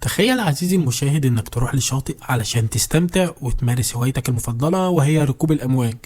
تخيل عزيزي المشاهد انك تروح للشاطئ علشان تستمتع وتمارس هوايتك المفضلة وهي ركوب الامواج،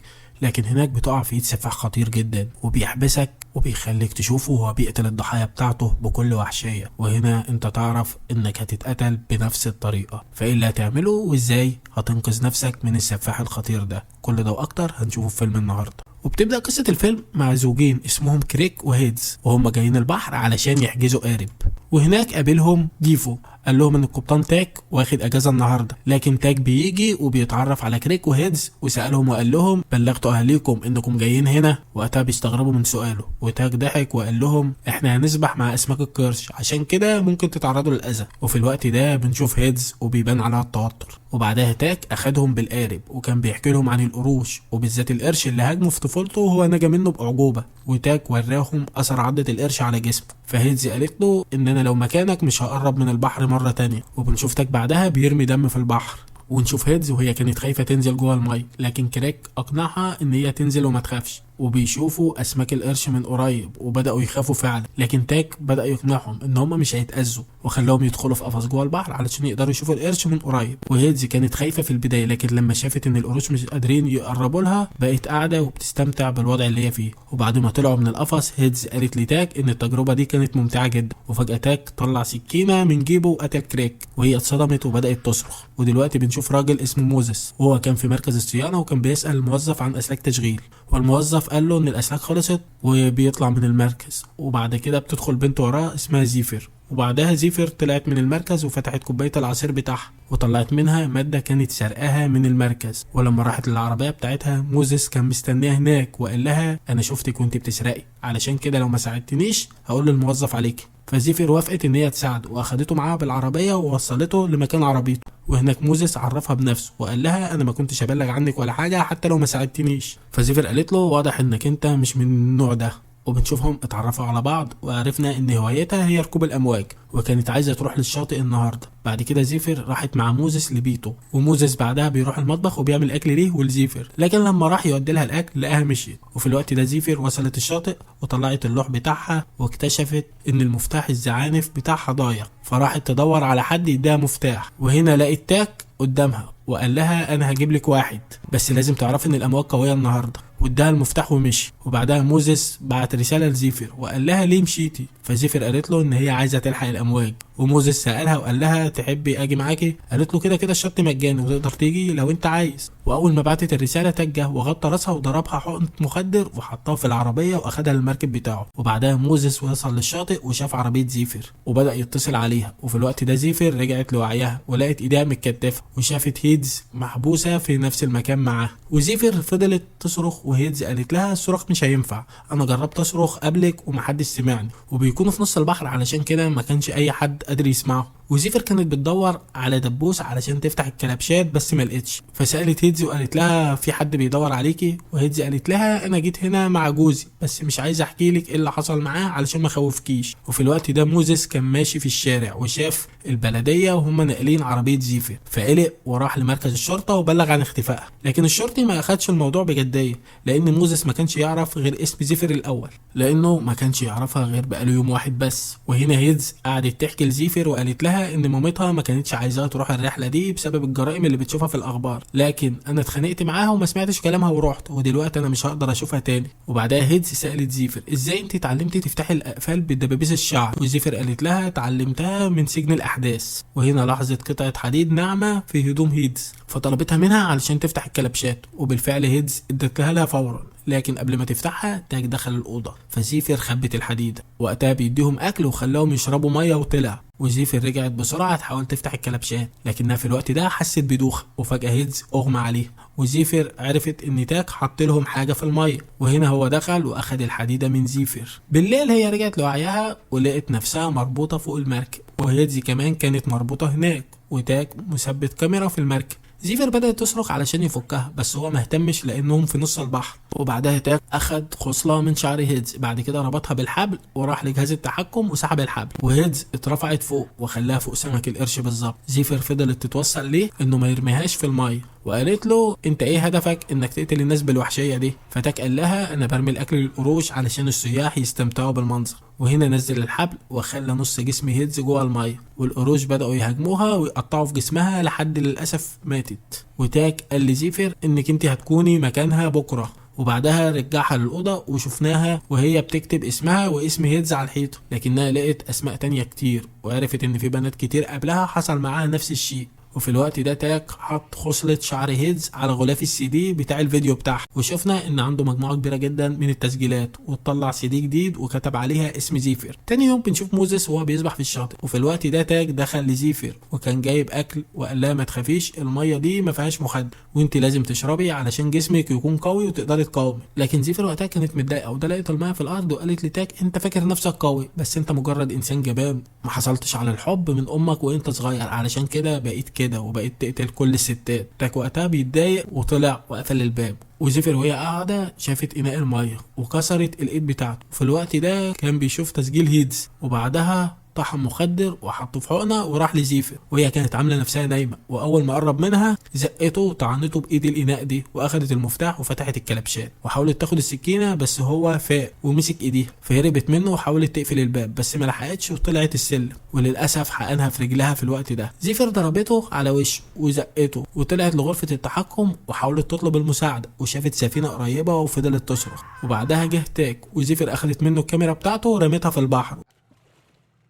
لكن هناك بتقع في ايد سفاح خطير جدا وبيحبسك وبيخليك تشوفه وهو بيقتل الضحايا بتاعته بكل وحشية. وهنا انت تعرف انك هتتقتل بنفس الطريقة، فايه اللي هتعمله وازاي هتنقذ نفسك من السفاح الخطير ده؟ كل ده واكتر هنشوفه في فيلم النهاردة. وبتبدأ قصة الفيلم مع زوجين اسمهم كريك وهيدز، وهم جايين البحر علشان يحجزوا قارب، وهناك قابلهم ديفو. قال لهم ان القبطان تاك واخد اجازه النهارده، لكن تاك بيجي وبيتعرف على كريك وهيدز وسالهم وقال لهم بلغتوا اهاليكم انكم جايين هنا؟ وقتها بيستغربوا من سؤاله، وتاك ضحك وقال لهم احنا هنسبح مع اسماك القرش عشان كده ممكن تتعرضوا للاذى. وفي الوقت ده بنشوف هيدز وبيبان عليها التوتر، وبعدها تاك اخدهم بالقارب وكان بيحكي لهم عن القروش وبالذات القرش اللي هاجمه في طفولته وهو نجا منه باعجوبه، وتاك وراهم اثر عضه القرش على جسمه. فهيدز قالت له ان انا لو مكانك مش هقرب من البحر مره تانية. وبنشوف تاك بعدها بيرمي دم في البحر، ونشوف هيدز وهي كانت خايفه تنزل جوه الميه، لكن كريك اقنعها ان هي تنزل وما تخافش. وبيشوفوا اسماك القرش من قريب وبداوا يخافوا فعلا، لكن تاك بدا يقنعهم ان هم مش هيتاذوا وخلاهم يدخلوا في قفص جوه البحر علشان يقدروا يشوفوا القرش من قريب. وهيدز كانت خايفه في البدايه، لكن لما شافت ان القروش مش قادرين يقربوا لها بقت قاعده وبتستمتع بالوضع اللي هي فيه. وبعد ما طلعوا من القفص هيدز قالت لتاك ان التجربه دي كانت ممتعه جدا، وفجاه تاك طلع سكينه من جيبه وقتل كريك، وهي اتصدمت وبدات تصرخ. ودلوقتي بنشوف راجل اسمه موزس، وهو كان في مركز الصيانه وكان بيسال الموظف عن اسلاك تشغيل، والموظف قال له ان الاسلاك خلصت وبيطلع من المركز. وبعد كده بتدخل بنت وراه اسمها زيفر، وبعدها زيفر طلعت من المركز وفتحت كوبايه العصير بتاعها وطلعت منها ماده كانت سرقاها من المركز. ولما راحت للعربيه بتاعتها موزس كان مستنيها هناك وقال لها انا شفتك وانت بتسرقي، علشان كده لو ما ساعدتنيش هقول للموظف عليك. فزيفر وافقت ان هي تساعده واخدته معاها بالعربيه ووصلته لمكان عربيته، وهناك موزس عرفها بنفسه وقال لها انا ما كنتش ابلغ عنك ولا حاجه حتى لو ما ساعدتنيش. فزيفر قالت له واضح انك انت مش من النوع ده. وبنشوفهم اتعرفوا على بعض وعرفنا ان هوايتها هي ركوب الامواج، وكانت عايزه تروح للشاطئ النهارده. بعد كده زيفر راحت مع موزس لبيته، وموزس بعدها بيروح المطبخ وبيعمل اكل ليه ولزيفر، لكن لما راح يودي لها الاكل لقاها مشيت. وفي الوقت ده زيفر وصلت الشاطئ وطلعت اللوح بتاعها واكتشفت ان المفتاح الزعانف بتاعها ضايع، فراحت تدور على حد يديها مفتاح. وهنا لقيت تاك قدامها وقال لها انا هجيب لك واحد بس لازم تعرفي ان الامواج قويه النهارده، واداها المفتاح ومشي. وبعدها موزس بعت رساله لزيفر وقال لها ليه مشيتي؟ فزيفر قالت له ان هي عايزه تلحق الامواج. وموزس سالها وقال لها تحبي اجي معاكي؟ قالت له كده كده الشط مجاني وتقدر تيجي لو انت عايز. واول ما بعتت الرساله تجه وغطى راسها وضربها حقنه مخدر وحطها في العربيه واخدها للمركب بتاعه. وبعدها موزس وصل للشاطئ وشاف عربيه زيفر وبدا يتصل عليها، وفي الوقت ده زيفر رجعت لوعيها ولقت ايديها متكتفه وشافت هيدز محبوسه في نفس المكان معاها. وزيفر فضلت تصرخ وهيدز قالت لها الصراخ مش هينفع، انا جربت اصرخ قبلك ومحدش سمعني. وبيكونوا في نص البحر علشان كده ما كانش اي حد قادر يسمعه. وزيفر كانت بتدور على دبوس علشان تفتح الكلبشات بس ما لقتش، فسالت هيدز وقالت لها في حد بيدور عليكي؟ وهيدز قالت لها انا جيت هنا مع جوزي بس مش عايز احكي لك ايه اللي حصل معاه علشان ما خوفكيش. وفي الوقت ده موزس كان ماشي في الشارع وشاف البلديه وهم ناقلين عربيه زيفر، فقلق وراح لمركز الشرطه وبلغ عن اختفائها. لكن الشرطي ما اخدش الموضوع بجديه لان موزس ما كانش يعرف غير اسم زيفر الاول، لانه ما كانش يعرفها غير بقاله يوم واحد بس. وهنا هيدز قعدت تحكي لزيفر وقالت لها ان مامتها ما كانتش عايزاها تروح الرحله دي بسبب الجرائم اللي بتشوفها في الاخبار، لكن انا اتخانقت معاها وما سمعتش كلامها ورحت، ودلوقتي انا مش هقدر اشوفها تاني. وبعدها هيدز سالت زيفر ازاي انت اتعلمتي تفتحي الاقفال بدبابيس الشعر؟ وزيفر قالت لها اتعلمتها من سجن الاحداث. وهنا لاحظت قطعه حديد ناعمه في هدوم هيدز فطلبتها منها علشان تفتح الكلبشات، وبالفعل هيدز ادتها لها فورا، لكن قبل ما تفتحها تاك دخل الاوضه فزيفر خبت الحديده. وقتها بيديهم اكل وخلاهم يشربوا ميه وطلع. وزيفر رجعت بسرعه تحاول تفتح الكلبشات، لكنها في الوقت ده حست بدوخه وفجاه هيدز اغمى عليه. وزيفر عرفت ان تاك حط لهم حاجه في الميه، وهنا هو دخل واخد الحديده من زيفر. بالليل هي رجعت لوعيها ولقت نفسها مربوطه فوق المركب، وهيدز كمان كانت مربوطه هناك، وتاك مثبت كاميرا في المركب. زيفر بدأت تصرخ علشان يفكها بس هو مهتمش لانهم في نص البحر. وبعدها تاك اخد خصلة من شعر هيدز، بعد كده ربطها بالحبل وراح لجهاز التحكم وسحب الحبل، وهيدز اترفعت فوق وخلاها فوق سمك القرش بالظبط. زيفر فضلت تتوصل ليه انه ما يرميهاش في الميه، وقالت له انت ايه هدفك انك تقتل الناس بالوحشيه دي؟ فتاك قال لها انا برمي الاكل للقروش علشان السياح يستمتعوا بالمنظر. وهنا نزل الحبل وخلى نص جسم هيدز جوه الميه، والقروش بدأوا يهاجموها ويقطعوا في جسمها لحد للأسف ماتت. وتاك قال لزيفر انك انت هتكوني مكانها بكره، وبعدها رجعها للأوضة وشفناها وهي بتكتب اسمها واسم هيدز على الحيطة، لكنها لقت أسماء تانية كتير وعرفت إن في بنات كتير قبلها حصل معاها نفس الشيء. وفي الوقت ده تاك حط خصلة شعر هيدز على غلاف السي دي بتاع الفيديو بتاعها، وشفنا ان عنده مجموعة كبيرة جدا من التسجيلات، وطلع سي دي جديد وكتب عليها اسم زيفر. تاني يوم بنشوف موزس وهو بيسبح في الشاطئ، وفي الوقت ده تاك دخل لزيفر وكان جايب اكل وقال لها ما تخافيش، المية دي ما فيهاش مخدر وانت لازم تشربي علشان جسمك يكون قوي وتقدري تقاومي. لكن زيفر وقتها كانت متضايقة ودلقت المية في الارض وقالت لتاك انت فاكر نفسك قوي، بس انت مجرد انسان جبان ما حصلتش على الحب من امك وانت صغير، علشان كده بقيت كده وبقيت تقتل كل الستات. تاك وقتها بيتضايق وطلع وقفل الباب، وزيفر وهي قاعدة شافت إناء المية وكسرت الإيد بتاعته. وفي الوقت ده كان بيشوف تسجيل هيدز، وبعدها طحن مخدر وحطه في حقنه وراح لزيفر، وهي كانت عامله نفسها نايمه، واول ما قرب منها زقته وطعنته بايد الاناء دي، واخدت المفتاح وفتحت الكلبشات وحاولت تاخد السكينه، بس هو فاق ومسك ايديها فهربت منه وحاولت تقفل الباب بس ما لحقتش وطلعت السلم، وللاسف حقنها في رجلها في الوقت ده. زيفر ضربته على وشه وزقته وطلعت لغرفه التحكم وحاولت تطلب المساعده، وشافت سفينه قريبه وفضلت تصرخ. وبعدها جه تاك وزيفر اخدت منه الكاميرا بتاعته ورمتها في البحر،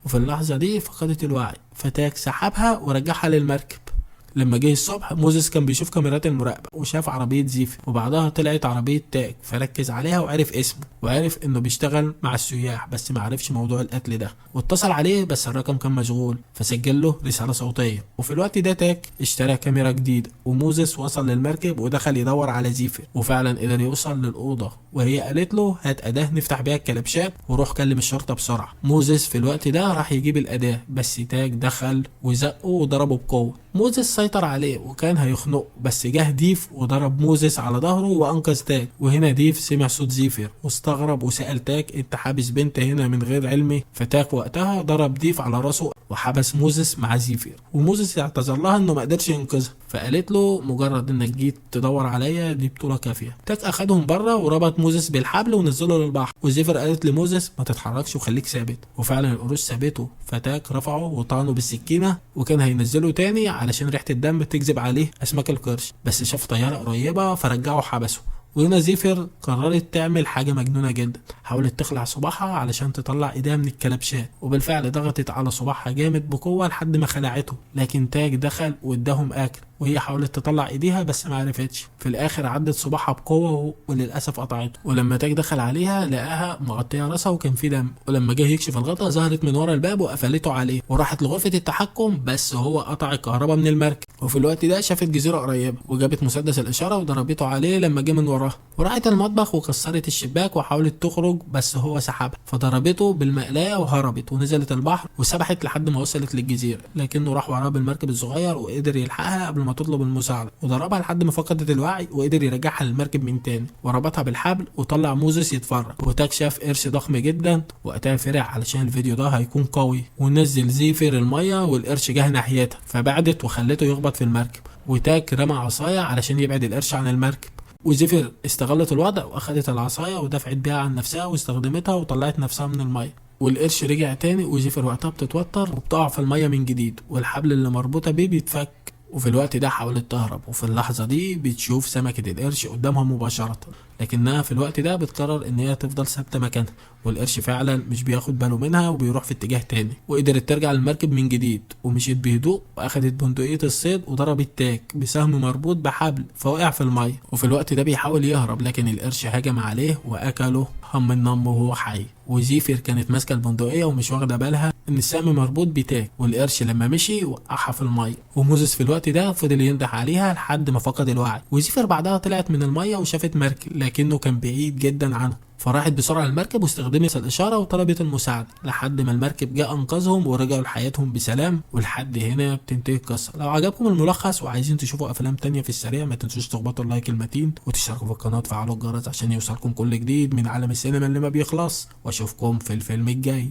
وفي اللحظة دي فقدت الوعي، فتاك سحبها ورجعها للمركب. لما جه الصبح موزس كان بيشوف كاميرات المراقبة وشاف عربية زيفر، وبعدها طلعت عربية تاك فركز عليها وعرف اسمه وعرف انه بيشتغل مع السياح، بس ما عرفش موضوع القتل ده، واتصل عليه بس الرقم كان مشغول فسجل له رسالة صوتية. وفي الوقت ده تاك اشترى كاميرا جديدة، وموزس وصل للمركب ودخل يدور على زيفر، وفعلا قدر يوصل للأوضة وهي قالت له هات أداة نفتح بيها الكلبشات وروح كلم الشرطة بسرعة. موزس في الوقت ده راح يجيب الأداة، بس تاك دخل وزقه وضربه بقوة. موزس سيطر عليه وكان هيخنقه، بس جه ديف وضرب موزس على ظهره وانقذ تاك. وهنا ديف سمع صوت زيفر واستغرب وسأل تاك انت حابس بنت هنا من غير علمي؟ فتاك وقتها ضرب ديف على راسه وحبس موزس مع زيفر، وموزس اعتذر لها انه ما قدرش ينقذها، فقالت له مجرد انك جيت تدور عليا دي بطولة كافية. تاك اخدهم بره وربط موزس بالحبل ونزله للبحر، وزيفر قالت لموزس ما تتحركش وخليك ثابت، وفعلا القروش ثابته، فتاك رفعه وطعنه بالسكينة وكان هينزله تاني علشان ريحة الدم تكذب عليه اسماك القرش، بس شاف طيارة قريبة فرجعه وحبسه. وهنا زيفر قررت تعمل حاجة مجنونة جدا، حاولت تخلع صباعها علشان تطلع ايديها من الكلبشات، وبالفعل ضغطت على صباعها جامد بقوة لحد ما خلعته، لكن تاج دخل واداهم اكل وهي حاولت تطلع ايديها بس ما عرفتش. في الاخر عدت صباعها بقوه وللاسف قطعته، ولما تاج دخل عليها لقاها مغطيه راسها وكان في دم، ولما جه يكشف الغطا ظهرت من ورا الباب وقفلته عليه وراحت لغرفه التحكم، بس هو قطع الكهرباء من المركب. وفي الوقت ده شافت جزيره قريبه وجابت مسدس الاشاره وضربته عليه لما جه من وراها، وراحت المطبخ وكسرت الشباك وحاولت تخرج بس هو سحبها فضربته بالمقلايه وهربت ونزلت البحر وسبحت لحد ما وصلت للجزيره، لكنه راح وراها بالمركب الصغير وقدر يلحقها قبل ما تطلب المساعده، وضربها لحد ما فقدت الوعي وقدر يرجعها للمركب من تاني، وربطها بالحبل وطلع موزس يتفرج. وتاك شاف قرش ضخم جدا وقتها فرع علشان الفيديو ده هيكون قوي، ونزل زيفر الميه والقرش جه ناحيتها فبعدت وخلته يخبط في المركب، وتاك رمى عصايه علشان يبعد القرش عن المركب، وزيفر استغلت الوضع واخدت العصايه ودفعت بيها عن نفسها واستخدمتها وطلعت نفسها من الميه، والقرش رجع تاني وزيفر وقتها بتتوتر وبتقع في الميه من جديد والحبل اللي مربوطه بيه بيتفك. وفي الوقت ده حاولت تهرب، وفي اللحظة دي بتشوف سمكة القرش قدامها مباشرة، لكنها في الوقت ده بتقرر ان هي تفضل ثابتة مكانها، والقرش فعلا مش بياخد باله منها وبيروح في اتجاه تاني، وقدرت ترجع للمركب من جديد ومشيت بهدوء واخدت بندقية الصيد وضربت تاك بسهم مربوط بحبل فوقع في المية. وفي الوقت ده بيحاول يهرب لكن القرش هجم عليه واكله هم النم وهو حي، وزيفر كانت ماسكة البندقية ومش واخدة بالها ان السهم مربوط بتاك، والقرش لما مشي وقعها في المية، وموزس في الوقت ده فضل ينده عليها لحد ما فقد الوعي. وزيفر بعدها طلعت من المية وشافت مركب لكنه كان بعيد جدا عنه، فراحت بسرعة المركب واستخدمت الإشارة وطلبت المساعدة لحد ما المركب جاء أنقذهم ورجعوا لحياتهم بسلام. ولحد هنا بتنتهي القصة. لو عجبكم الملخص وعايزين تشوفوا أفلام تانية في السريع ما تنسوش تخبطوا اللايك المتين وتشتركوا في القناة وتفعلوا الجرس عشان يوصلكم كل جديد من عالم السينما اللي ما بيخلص، واشوفكم في الفيلم الجاي.